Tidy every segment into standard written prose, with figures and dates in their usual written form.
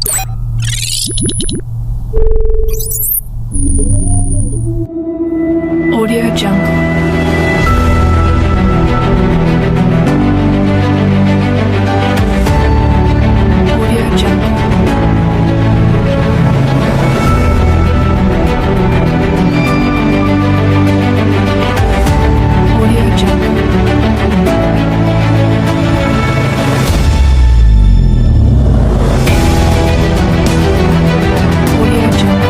Audio Jungle. Audio Jungle. Audio Jungle. Audio Jungle. Audio Jungle.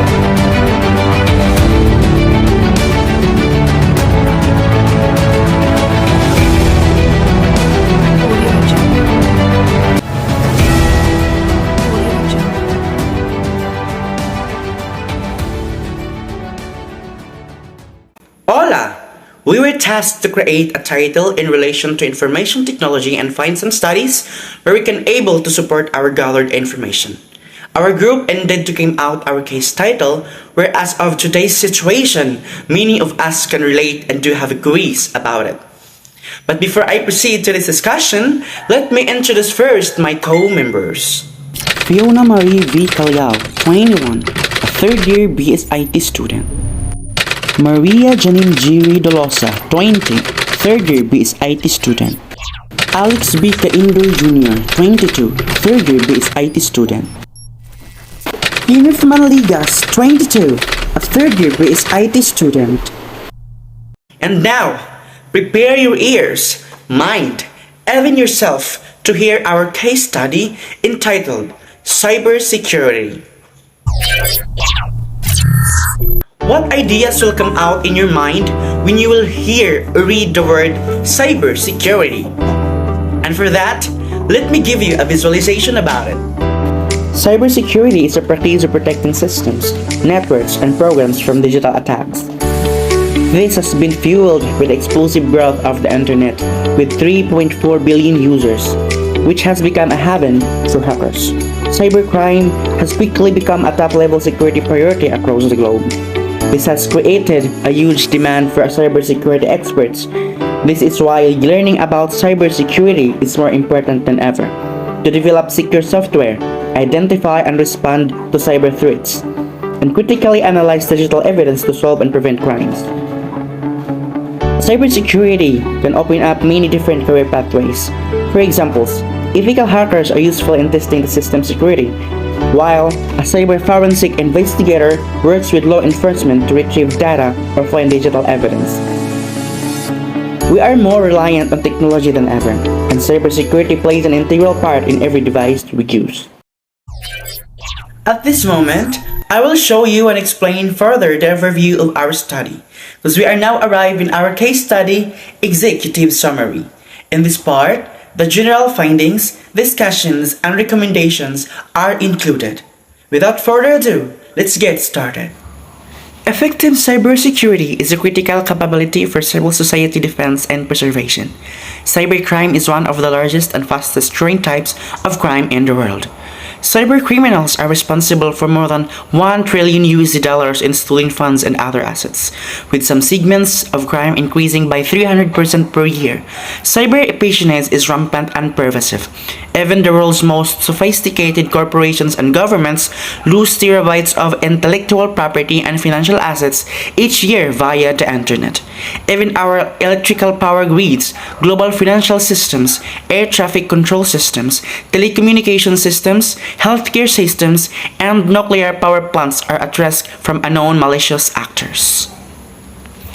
Audio Jungle. Hola! We were tasked to create a title in relation to information technology and find some studies where we can able to support our gathered information. Our group ended to came out our case title, where as of today's situation, many of us can relate and do have agrees about it. But before I proceed to this discussion, let me introduce first my co-members. Fiona Marie V. Calyao, 21, a third-year BSIT student. Maria Janine Giri Dolosa, 20, third-year BSIT student. Alex B. Caindo Jr., 22, third-year BSIT student. Kenneth Manligas, 22, a third-year BSIT student. And now, prepare your ears, mind, even yourself to hear our case study entitled Cybersecurity. What ideas will come out in your mind when you will hear or read the word cybersecurity? And for that, let me give you a visualization about it. Cybersecurity is a practice of protecting systems, networks, and programs from digital attacks. This has been fueled with the explosive growth of the internet with 3.4 billion users, which has become a haven for hackers. Cybercrime has quickly become a top-level security priority across the globe. This has created a huge demand for cybersecurity experts. This is why learning about cybersecurity is more important than ever. To develop secure software, identify and respond to cyber threats, and critically analyze digital evidence to solve and prevent crimes. Cybersecurity can open up many different career pathways. For example, ethical hackers are useful in testing the system security, while a cyber forensic investigator works with law enforcement to retrieve data or find digital evidence. We are more reliant on technology than ever, and cybersecurity plays an integral part in every device we use. At this moment, I will show you and explain further the overview of our study, because we are now arrived in our case study executive summary. In this part, the general findings, discussions, and recommendations are included. Without further ado, let's get started. Effective cybersecurity is a critical capability for civil society defense and preservation. Cybercrime is one of the largest and fastest growing types of crime in the world. Cybercriminals are responsible for more than $1 trillion in stolen funds and other assets, with some segments of crime increasing by 300% per year. Cyber espionage is rampant and pervasive. Even the world's most sophisticated corporations and governments lose terabytes of intellectual property and financial assets each year via the internet. Even our electrical power grids, global financial systems, air traffic control systems, telecommunication systems, healthcare systems, and nuclear power plants are at risk from unknown malicious actors.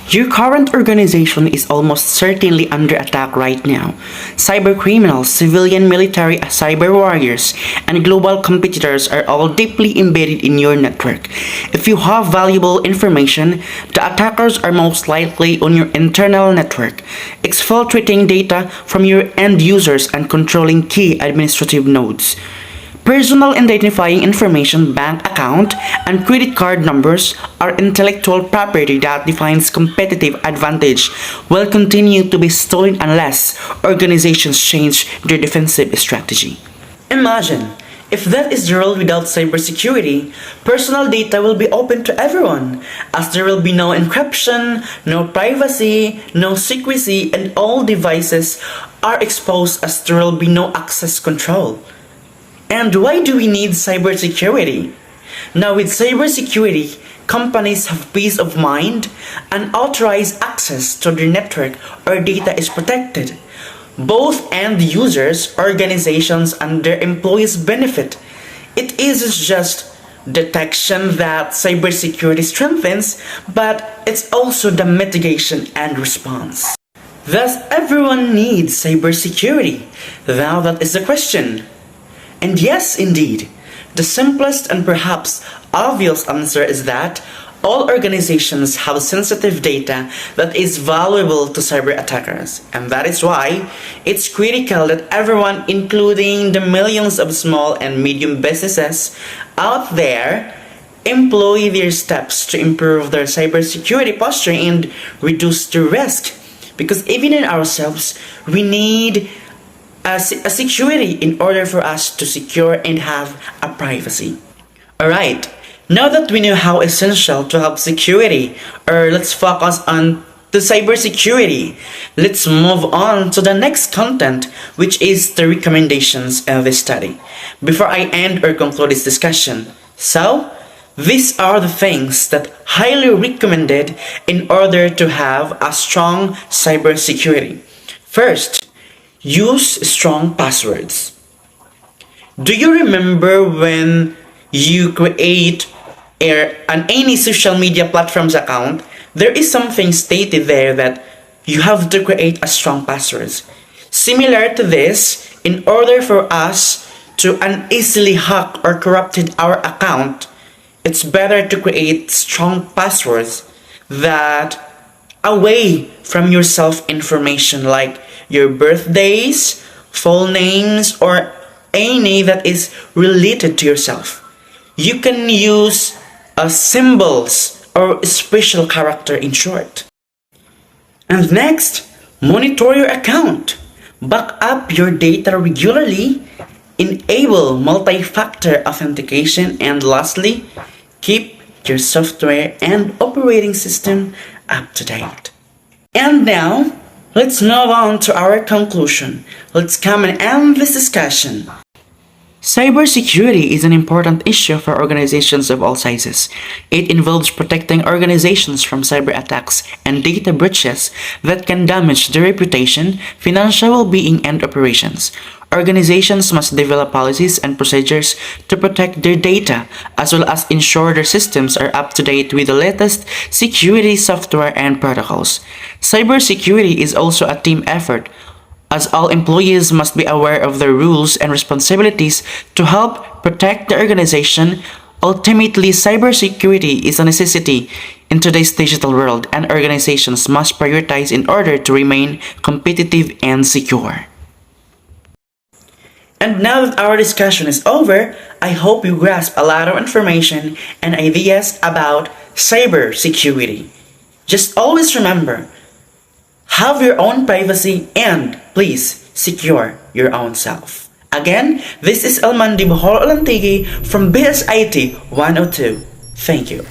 Your current organization is almost certainly under attack right now. Cybercriminals, civilian military cyber warriors, and global competitors are all deeply embedded in your network. If you have valuable information, the attackers are most likely on your internal network, exfiltrating data from your end users and controlling key administrative nodes. Personal identifying information, bank account, and credit card numbers are intellectual property that defines competitive advantage will continue to be stolen unless organizations change their defensive strategy. Imagine, if that is the world without cybersecurity, personal data will be open to everyone, as there will be no encryption, no privacy, no secrecy, and all devices are exposed as there will be no access control. And why do we need cybersecurity? Now, with cybersecurity, companies have peace of mind and authorized access to their network or data is protected. Both end users, organizations, and their employees benefit. It isn't just detection that cybersecurity strengthens, but it's also the mitigation and response. Thus, everyone needs cybersecurity. Now, that is the question. And yes, indeed, the simplest and perhaps obvious answer is that all organizations have sensitive data that is valuable to cyber attackers, and that is why it's critical that everyone, including the millions of small and medium businesses out there, employ their steps to improve their cybersecurity posture and reduce the risk. Because even in ourselves, we need a security in order for us to secure and have a privacy. Alright, now that we know how essential to have security, or let's focus on the cybersecurity, let's move on to the next content, which is the recommendations in this study, before I end or conclude this discussion. So, these are the things that highly recommended in order to have a strong cybersecurity. First, use strong passwords. Do you remember when you create any social media platform's account, there is something stated there that you have to create a strong passwords. Similar to this, in order for us to uneasily hack or corrupted our account, it's better to create strong passwords that away from your self-information like your birthdays, full names, or any that is related to yourself. You can use symbols or special character in short. And next, monitor your account. Back up your data regularly. Enable multi-factor authentication. And lastly, keep your software and operating system up to date. And now, let's move on to our conclusion. Let's come and end this discussion. Cybersecurity is an important issue for organizations of all sizes. It involves protecting organizations from cyber attacks and data breaches that can damage their reputation, financial well-being, and operations. Organizations must develop policies and procedures to protect their data, as well as ensure their systems are up to date with the latest security software and protocols. Cybersecurity is also a team effort, as all employees must be aware of their rules and responsibilities to help protect the organization. Ultimately, cybersecurity is a necessity in today's digital world, and organizations must prioritize in order to remain competitive and secure. And now that our discussion is over, I hope you grasp a lot of information and ideas about cybersecurity. Just always remember, have your own privacy and please secure your own self. Again, this is Elman Di Bohol Olantigi from BSIT 102. Thank you.